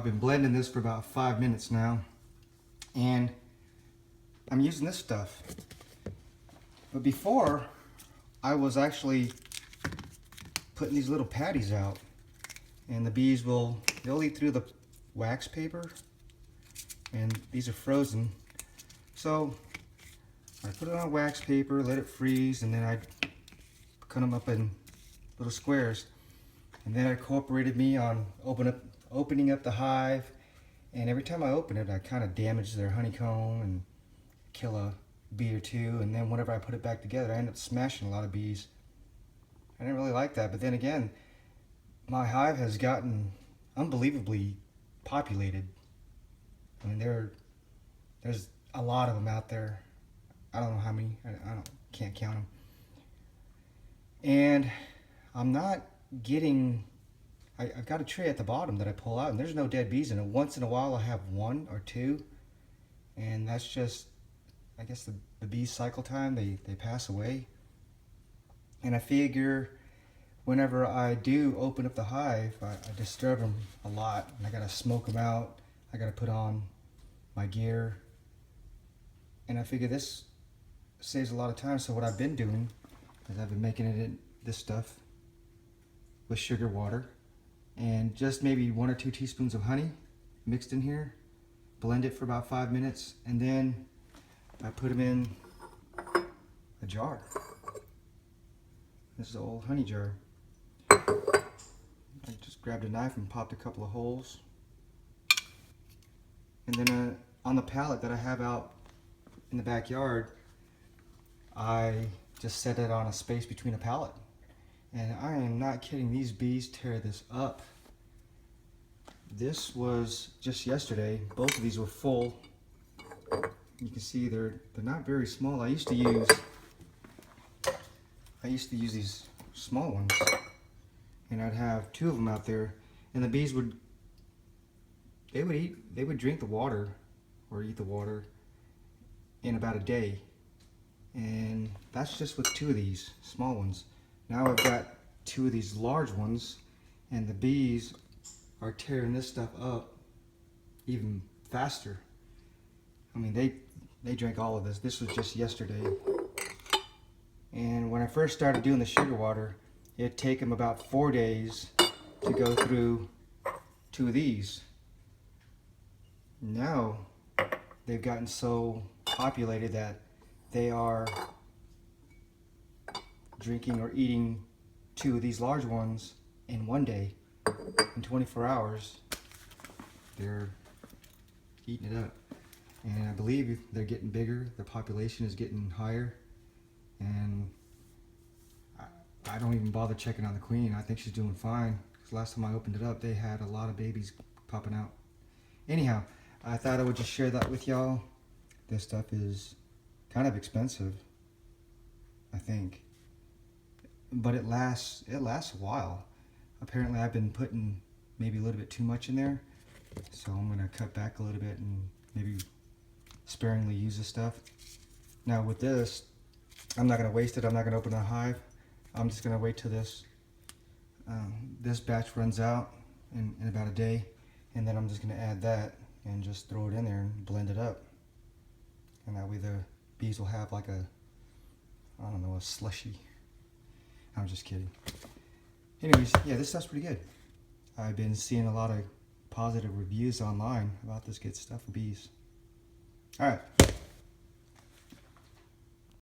I've been blending this for about 5 minutes now, and I'm using this stuff. But before, I was actually putting these little patties out, and the bees they'll eat through the wax paper, and these are frozen. So I put it on wax paper, let it freeze, and then I cut them up in little squares. And then I cooperated me on opening up the hive, and every time I open it, I kind of damage their honeycomb and kill a bee or two, and then whenever I put it back together, I end up smashing a lot of bees. I didn't really like that, but then again, my hive has gotten unbelievably populated. I mean, there's a lot of them out there. I don't know how many. Can't count them. And I'm not getting. I've got a tray at the bottom that I pull out, and there's no dead bees in it. Once in a while, I have one or two, and that's just, I guess, the bees' cycle time. They pass away. And I figure whenever I do open up the hive, I disturb them a lot, and I gotta smoke them out. I gotta put on my gear, and I figure this saves a lot of time. So what I've been doing is I've been making it in this stuff with sugar water and just maybe 1 or 2 teaspoons of honey mixed in here. Blend it for about 5 minutes, and then I put them in a jar. This is an old honey jar. I just grabbed a knife and popped a couple of holes. And then on the pallet that I have out in the backyard, I just set it on a space between a pallet. And I am not kidding, these bees tear this up. This was just yesterday. Both of these were full. You can see they're not very small. I used to use these small ones, and I'd have 2 of them out there, and the bees would drink the water or eat the water in about a day. And that's just with 2 of these small ones. Now I've got 2 of these large ones, and the bees are tearing this stuff up even faster. I mean, they drank all of this. This was just yesterday. And when I first started doing the sugar water, it'd take them about 4 days to go through 2 of these. Now they've gotten so populated that they are drinking or eating 2 of these large ones in 1 day. In 24 hours, they're eating it up. And I believe they're getting bigger, their population is getting higher, and I don't even bother checking on the queen. I think she's doing fine, because last time I opened it up, they had a lot of babies popping out. Anyhow, I thought I would just share that with y'all. This stuff is kind of expensive, I think, but it lasts a while. Apparently I've been putting maybe a little bit too much in there, so I'm gonna cut back a little bit and maybe sparingly use this stuff. Now with this, I'm not gonna waste it. I'm not gonna open a hive. I'm just gonna wait till this batch runs out in about a day, and then I'm just gonna add that and just throw it in there and blend it up, and that way the bees will have like a, I don't know, a slushy. I'm just kidding. Anyways, yeah, this stuff's pretty good. I've been seeing a lot of positive reviews online about this good stuff for bees. All right.